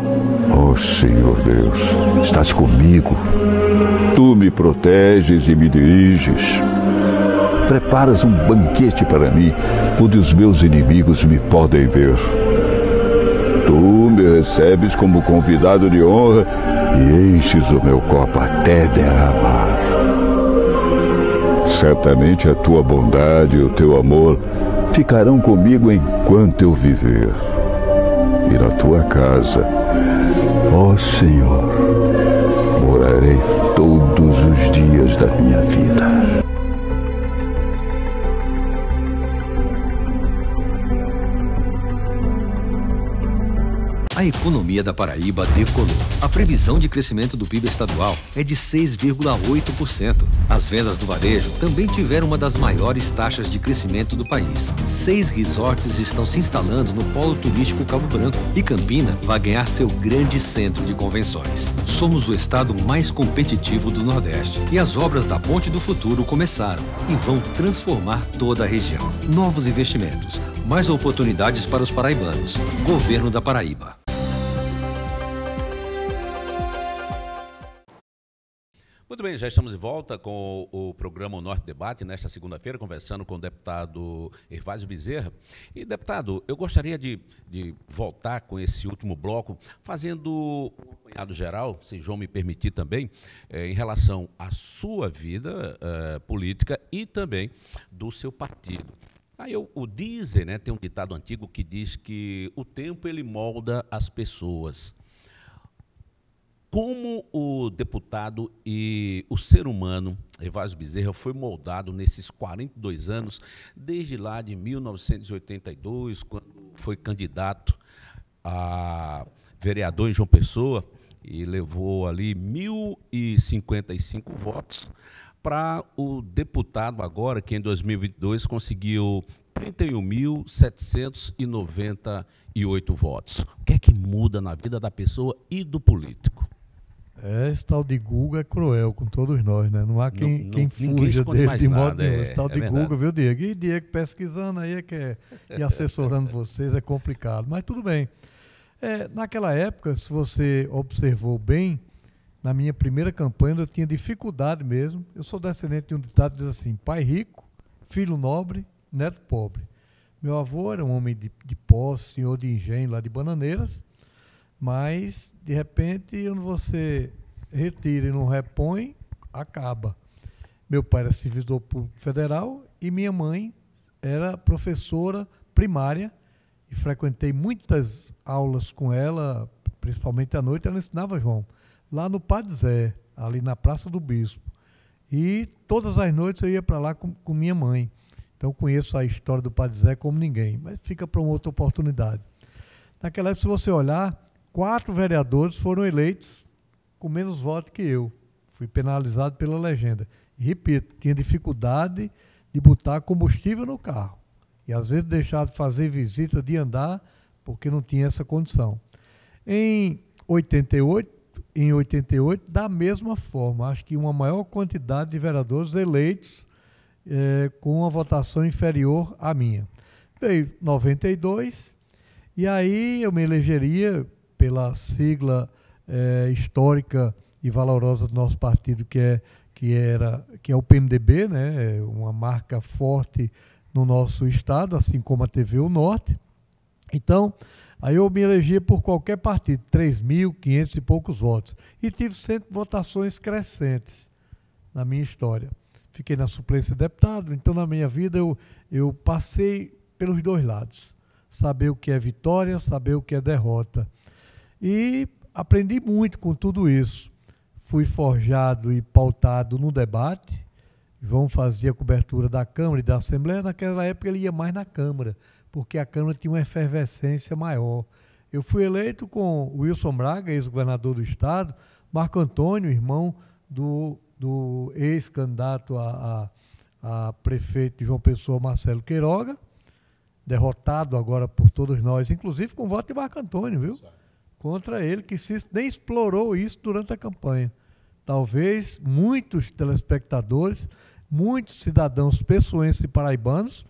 ó Senhor Deus, estás comigo. Tu me proteges e me diriges. Preparas um banquete para mim, onde os meus inimigos me podem ver. Tu me recebes como convidado de honra e enches o meu copo até derramar. Certamente a tua bondade e o teu amor ficarão comigo enquanto eu viver. E na tua casa, ó Senhor, morarei todos os dias da minha vida. A economia da Paraíba decolou. A previsão de crescimento do PIB estadual é de 6,8%. As vendas do varejo também tiveram uma das maiores taxas de crescimento do país. 6 resorts estão se instalando no polo turístico Cabo Branco e Campina vai ganhar seu grande centro de convenções. Somos o estado mais competitivo do Nordeste e as obras da Ponte do Futuro começaram e vão transformar toda a região. Novos investimentos, mais oportunidades para os paraibanos. Governo da Paraíba. Muito bem, já estamos de volta com o programa O Norte Debate, nesta segunda-feira, conversando com o deputado Hervásio Bezerra. E, deputado, eu gostaria de voltar com esse último bloco, fazendo um apanhado geral, se João me permitir também, em relação à sua vida política e também do seu partido. Aí o dizem, né, tem um ditado antigo que diz que o tempo ele molda as pessoas. Como o deputado e o ser humano, Hervásio Bezerra, foi moldado nesses 42 anos, desde lá de 1982, quando foi candidato a vereador em João Pessoa, e levou ali 1.055 votos, para o deputado agora, que em 2022 conseguiu 31.798 votos. O que é que muda na vida da pessoa e do político? Esse tal de Guga é cruel com todos nós, né? Não há quem fuja dele de modo nenhum. Esse tal de Guga, viu, Diego? E Diego pesquisando aí e assessorando vocês é complicado, mas tudo bem. Naquela época, se você observou bem, na minha primeira campanha eu tinha dificuldade mesmo. Eu sou descendente de um ditado que diz assim: pai rico, filho nobre, neto pobre. Meu avô era um homem de posse, senhor de engenho lá de Bananeiras, mas, de repente, quando você retira e não repõe, acaba. Meu pai era servidor público federal e minha mãe era professora primária e frequentei muitas aulas com ela, principalmente à noite. Ela ensinava, João, lá no Padre Zé, ali na Praça do Bispo. E todas as noites eu ia para lá com minha mãe. Então conheço a história do Padre Zé como ninguém, mas fica para uma outra oportunidade. Naquela época, se você olhar, 4 vereadores foram eleitos com menos votos que eu. Fui penalizado pela legenda. E, repito, tinha dificuldade de botar combustível no carro. E às vezes deixar de fazer visita, de andar, porque não tinha essa condição. Em 88, da mesma forma, acho que uma maior quantidade de vereadores eleitos com uma votação inferior à minha. Veio 92, e aí eu me elegeria pela sigla histórica e valorosa do nosso partido, que é o PMDB, né? Uma marca forte no nosso estado, assim como a TV O Norte. Então, aí eu me elegia por qualquer partido, 3.500 e poucos votos. E tive sempre votações crescentes na minha história. Fiquei na suplência de deputado, então na minha vida eu passei pelos dois lados. Saber o que é vitória, saber o que é derrota. E aprendi muito com tudo isso. Fui forjado e pautado no debate. João fazia a cobertura da Câmara e da Assembleia. Naquela época ele ia mais na Câmara, porque a Câmara tinha uma efervescência maior. Eu fui eleito com Wilson Braga, ex-governador do Estado, Marco Antônio, irmão do ex-candidato a prefeito de João Pessoa, Marcelo Queiroga, derrotado agora por todos nós, inclusive com voto de Marco Antônio, viu? Contra ele, que nem explorou isso durante a campanha. Talvez muitos telespectadores, muitos cidadãos pessoenses e paraibanos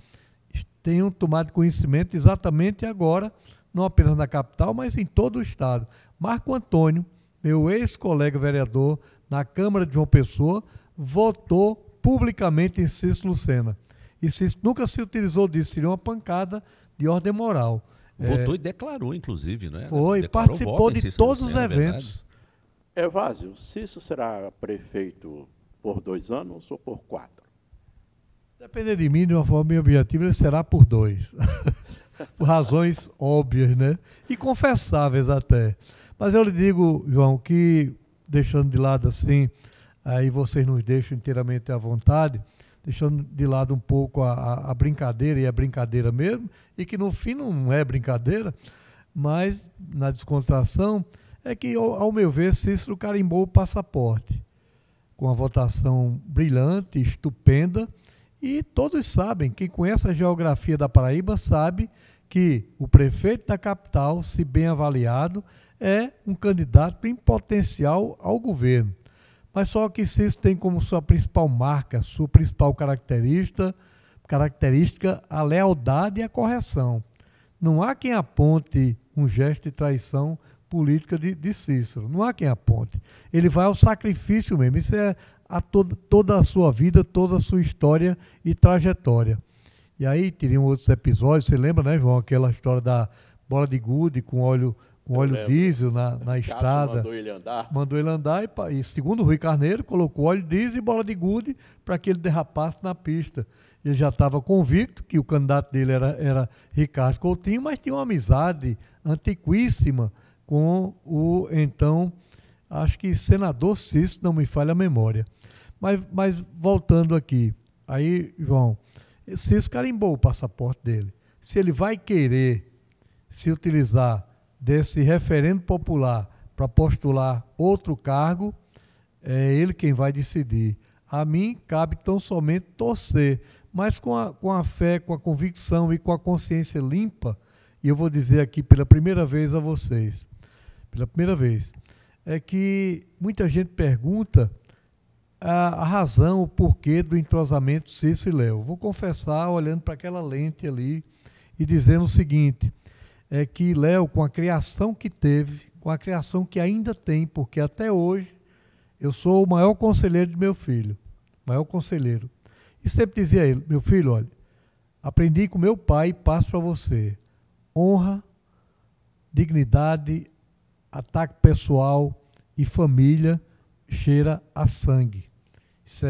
tenham tomado conhecimento exatamente agora, não apenas na capital, mas em todo o estado. Marco Antônio, meu ex-colega vereador na Câmara de João Pessoa, votou publicamente em Cícero Lucena. E Cícero nunca se utilizou disso, seria uma pancada de ordem moral. Votou e declarou, inclusive, não é? Foi, declarou participou de todos os eventos. Evásio, Cícero será prefeito por 2 anos ou por 4? Depender de mim, de uma forma bem objetiva, ele será por 2. Por razões óbvias, né? E confessáveis até. Mas eu lhe digo, João, que deixando de lado assim, aí vocês nos deixam inteiramente à vontade, deixando de lado um pouco a brincadeira, e é brincadeira mesmo, e que no fim não é brincadeira, mas na descontração, é que, ao meu ver, Cícero carimbou o passaporte, com uma votação brilhante, estupenda, e todos sabem, quem conhece a geografia da Paraíba sabe que o prefeito da capital, se bem avaliado, é um candidato em potencial ao governo. Mas só que Cícero tem como sua principal marca, sua principal característica a lealdade e a correção. Não há quem aponte um gesto de traição política de Cícero. Não há quem aponte. Ele vai ao sacrifício mesmo. Isso é toda a sua vida, toda a sua história e trajetória. E aí teriam outros episódios. Você lembra, né, João? Aquela história da bola de gude com óleo diesel na estrada. Mandou ele andar e, segundo o Rui Carneiro, colocou óleo diesel e bola de gude para que ele derrapasse na pista. Ele já estava convicto que o candidato dele era Ricardo Coutinho, mas tinha uma amizade antiquíssima com o então, acho que senador Cícero, não me falha a memória. Mas voltando aqui, aí, João, Cícero carimbou o passaporte dele. Se ele vai querer se utilizar desse referendo popular para postular outro cargo, é ele quem vai decidir. A mim cabe tão somente torcer, mas com a fé, com a convicção e com a consciência limpa, e eu vou dizer aqui pela primeira vez a vocês, pela primeira vez, é que muita gente pergunta a razão, o porquê do entrosamento Cícero e Léo. Vou confessar, olhando para aquela lente ali e dizendo o seguinte, é que Léo, com a criação que teve, com a criação que ainda tem, porque até hoje eu sou o maior conselheiro de meu filho, maior conselheiro. E sempre dizia a ele, meu filho, olha, aprendi com meu pai e passo para você. Honra, dignidade, ataque pessoal e família cheira a sangue. Isso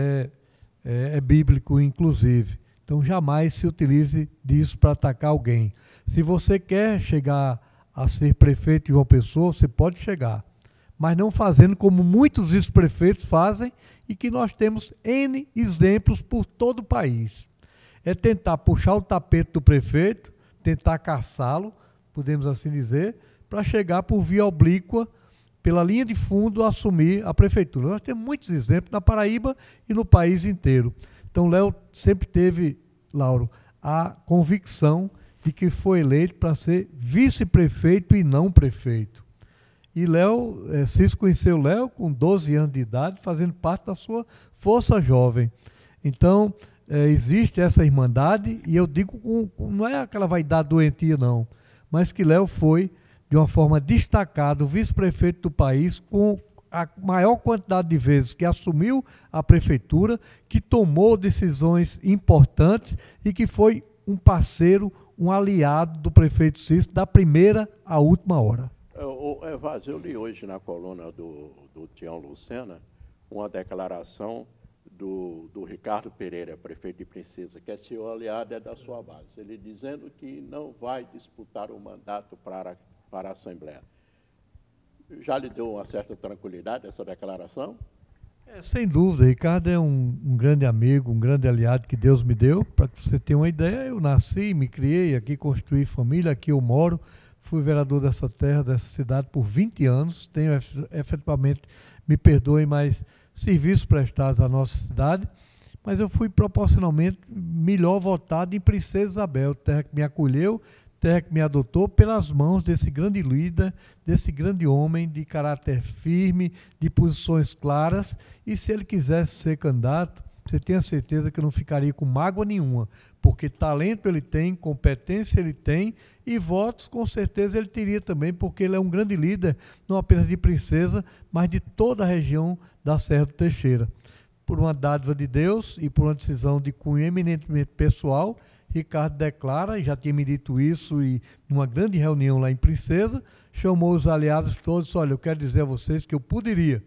é bíblico, inclusive. Então, jamais se utilize disso para atacar alguém. Se você quer chegar a ser prefeito de João Pessoa, você pode chegar. Mas não fazendo como muitos vice-prefeitos fazem e que nós temos N exemplos por todo o país. É tentar puxar o tapete do prefeito, tentar caçá-lo, podemos assim dizer, para chegar por via oblíqua, pela linha de fundo, assumir a prefeitura. Nós temos muitos exemplos na Paraíba e no país inteiro. Então, Léo sempre teve, Lauro, a convicção de que foi eleito para ser vice-prefeito e não prefeito. E Cícero conheceu Léo com 12 anos de idade, fazendo parte da sua força jovem. Então, existe essa irmandade, e eu digo, não é aquela vaidade doentia, não, mas que Léo foi, de uma forma destacada, o vice-prefeito do país, com a maior quantidade de vezes que assumiu a prefeitura, que tomou decisões importantes e que foi um parceiro, um aliado do prefeito Cícero da primeira à última hora. Evásio, eu li hoje na coluna do Tião Lucena uma declaração do Ricardo Pereira, prefeito de Princesa, que é seu aliado, é da sua base. Ele dizendo que não vai disputar o mandato para a Assembleia. Já lhe deu uma certa tranquilidade essa declaração? Sem dúvida, Ricardo é um grande amigo, um grande aliado que Deus me deu. Para que você tenha uma ideia, eu nasci, me criei aqui, construí família, aqui eu moro, fui vereador dessa terra, dessa cidade por 20 anos, tenho efetivamente, me perdoem, mas serviços prestados à nossa cidade, mas eu fui proporcionalmente melhor votado em Princesa Isabel, terra que me acolheu, terra que me adotou, pelas mãos desse grande líder, desse grande homem de caráter firme, de posições claras, e se ele quisesse ser candidato, você tenha certeza que eu não ficaria com mágoa nenhuma, porque talento ele tem, competência ele tem, e votos com certeza ele teria também, porque ele é um grande líder, não apenas de Princesa, mas de toda a região da Serra do Teixeira. Por uma dádiva de Deus e por uma decisão de cunho eminentemente pessoal, Ricardo declara, e já tinha me dito isso, e numa grande reunião lá em Princesa, chamou os aliados todos, olha, eu quero dizer a vocês que eu poderia,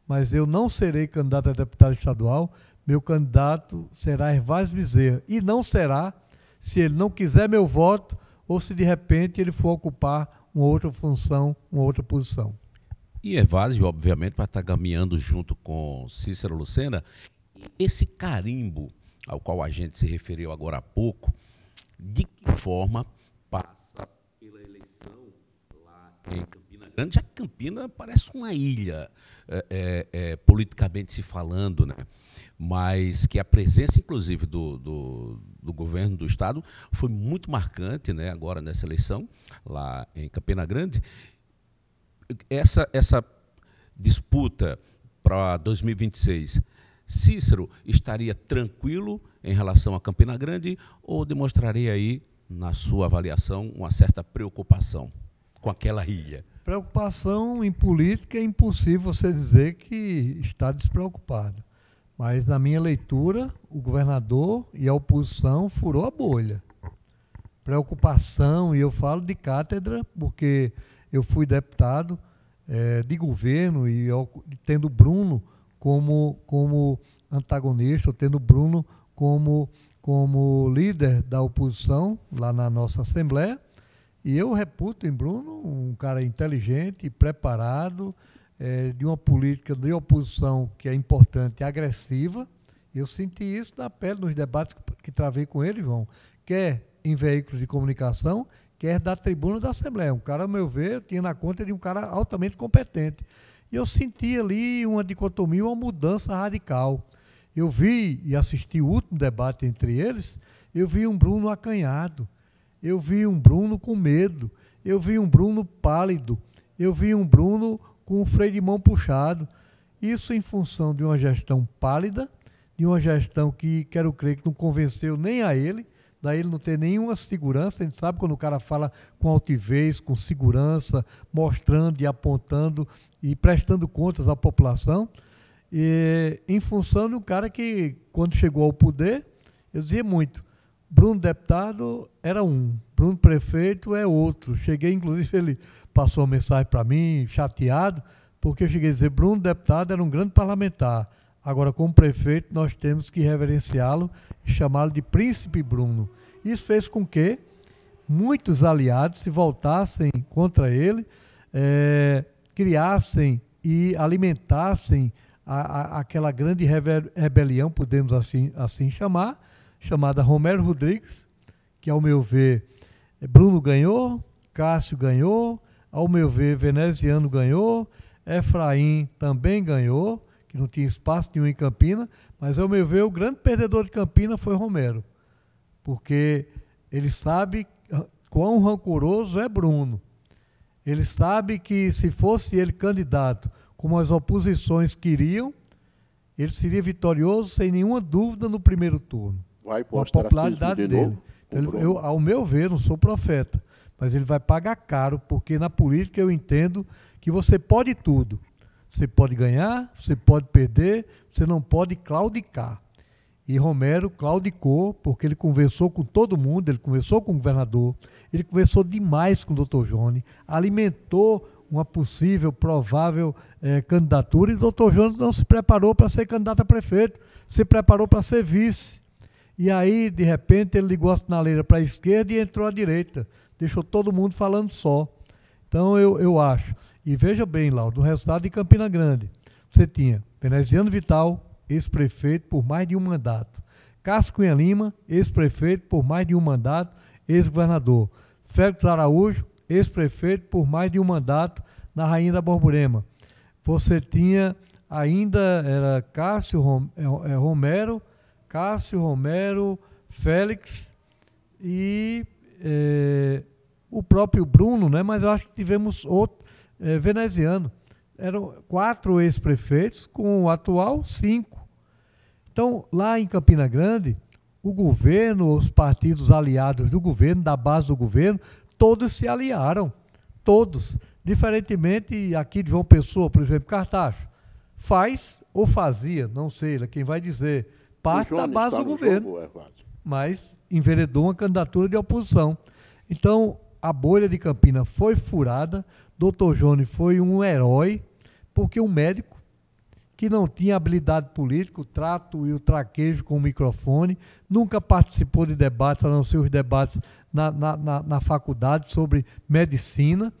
mas eu não serei candidato a deputado estadual, meu candidato será Evásio Bezerra, e não será se ele não quiser meu voto, ou se de repente ele for ocupar uma outra função, uma outra posição. E Evásio, obviamente, vai estar caminhando junto com Cícero Lucena. Esse carimbo ao qual a gente se referiu agora há pouco, de que forma passa pela eleição lá em Campina Grande? Já que Campina parece uma ilha, politicamente se falando, né? Mas que a presença, inclusive, do governo do Estado foi muito marcante, né, agora nessa eleição, lá em Campina Grande. Essa disputa para 2026, Cícero estaria tranquilo em relação a Campina Grande ou demonstraria aí, na sua avaliação, uma certa preocupação com aquela ilha? Preocupação em política é impossível você dizer que está despreocupado. Mas, na minha leitura, o governador e a oposição furou a bolha. Preocupação, e eu falo de cátedra, porque eu fui deputado de governo e tendo Bruno como antagonista, tendo Bruno como líder da oposição lá na nossa Assembleia. E eu reputo em Bruno um cara inteligente, preparado, de uma política de oposição que é importante e agressiva. Eu senti isso na pele nos debates que travei com ele, João, quer em veículos de comunicação, quer da tribuna da Assembleia. Um cara, ao meu ver, eu tinha na conta de um cara altamente competente. E eu senti ali uma dicotomia, uma mudança radical. Eu vi e assisti o último debate entre eles, eu vi um Bruno acanhado, eu vi um Bruno com medo, eu vi um Bruno pálido, eu vi um Bruno com o freio de mão puxado. Isso em função de uma gestão pálida, de uma gestão que, quero crer, que não convenceu nem a ele, daí ele não ter nenhuma segurança. A gente sabe quando o cara fala com altivez, com segurança, mostrando e apontando e prestando contas à população, e em função de um cara que, quando chegou ao poder, eu dizia muito, Bruno deputado era um, Bruno prefeito é outro. Cheguei, inclusive, ele passou uma mensagem para mim, chateado, porque eu cheguei a dizer, Bruno deputado era um grande parlamentar, agora como prefeito nós temos que reverenciá-lo e chamá-lo de Príncipe Bruno. Isso fez com que muitos aliados se voltassem contra ele, criassem e alimentassem aquela grande rebelião, podemos assim chamar, chamada Romero Rodrigues, que, ao meu ver, Bruno ganhou, Cássio ganhou, ao meu ver, Veneziano ganhou, Efraim também ganhou, que não tinha espaço nenhum em Campina, mas, ao meu ver, o grande perdedor de Campina foi Romero. porque ele sabe quão rancoroso é Bruno. Ele sabe que se fosse ele candidato, como as oposições queriam, ele seria vitorioso sem nenhuma dúvida no primeiro turno. Vai com a popularidade dele. Então, ao meu ver, não sou profeta, mas ele vai pagar caro, porque na política eu entendo que você pode tudo. Você pode ganhar, você pode perder, você não pode claudicar. E Romero claudicou, porque ele conversou com todo mundo, ele conversou com o governador, ele conversou demais com o doutor Jones, alimentou uma possível, provável candidatura, e o doutor Jones não se preparou para ser candidato a prefeito, se preparou para ser vice. E aí, de repente, ele ligou a sinaleira para a esquerda e entrou à direita, deixou todo mundo falando só. Então, eu acho. E veja bem, Lauro, do resultado de Campina Grande, você tinha Veneziano Vital, ex-prefeito por mais de um mandato. Cássio Cunha Lima, ex-prefeito por mais de um mandato, ex-governador. Félix Araújo, ex-prefeito por mais de um mandato na Rainha da Borborema. Você tinha ainda, era Cássio Romero, Félix e o próprio Bruno, né? Mas eu acho que tivemos outro, veneziano. Eram 4 ex-prefeitos, com o atual 5. Então, lá em Campina Grande, o governo, os partidos aliados do governo, da base do governo, todos se aliaram. Todos. Diferentemente aqui de João Pessoa, por exemplo, Cartacho, faz ou fazia, não sei, quem vai dizer, parte da base do governo, mas enveredou uma candidatura de oposição. Então, a bolha de Campina foi furada. Dr. Jones foi um herói, porque um médico que não tinha habilidade política, o trato e o traquejo com o microfone, nunca participou de debates, a não ser os debates na faculdade sobre medicina,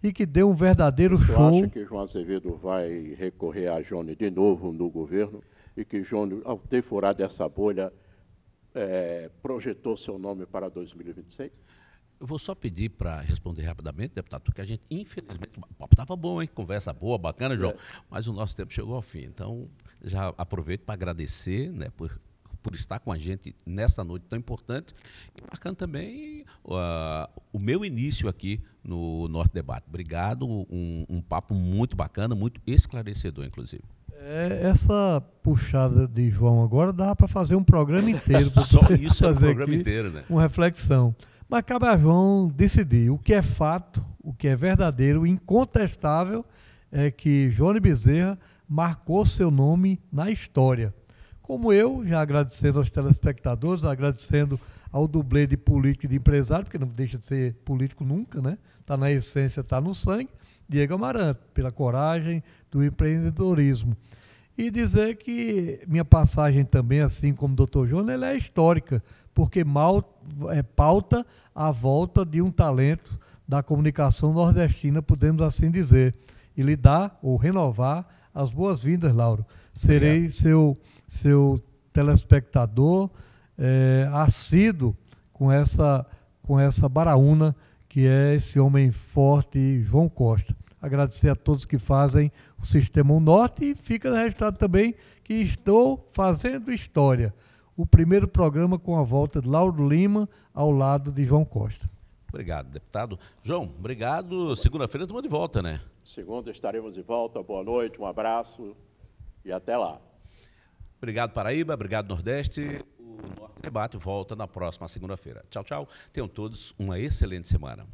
e que deu um verdadeiro show. Você acha que João Azevedo vai recorrer a Jones de novo no governo e que Jones, ao ter furado essa bolha, projetou seu nome para 2026? Eu vou só pedir para responder rapidamente, deputado, porque a gente, infelizmente, o papo estava bom, hein? Conversa boa, bacana, João, mas o nosso tempo chegou ao fim. Então, já aproveito para agradecer, né, por estar com a gente nessa noite tão importante e marcando também o meu início aqui no Norte Debate. Obrigado, um papo muito bacana, muito esclarecedor, inclusive. Essa puxada de João agora dá para fazer um programa inteiro. Só isso é um programa inteiro, né? Uma reflexão. Mas cabe a João decidir. O que é fato, o que é verdadeiro, incontestável, é que Jones Bezerra marcou seu nome na história. Como eu, já agradecendo aos telespectadores, agradecendo ao dublê de político e de empresário, porque não deixa de ser político nunca, né? Está na essência, está no sangue, Diego Amarante, pela coragem do empreendedorismo. E dizer que minha passagem também, assim como o Dr. Jones, ela é histórica, porque pauta a volta de um talento da comunicação nordestina, podemos assim dizer, e lhe dar ou renovar as boas-vindas, Lauro. Serei seu telespectador assíduo com essa baraúna que é esse homem forte, João Costa. Agradecer a todos que fazem o Sistema Norte e fica registrado também que estou fazendo história. O primeiro programa com a volta de Lauro Lima ao lado de João Costa. Obrigado, deputado. João, obrigado. Segunda-feira estamos de volta, né? Segunda estaremos de volta. Boa noite, um abraço e até lá. Obrigado, Paraíba. Obrigado, Nordeste. O Norte Debate volta na próxima segunda-feira. Tchau, tchau. Tenham todos uma excelente semana.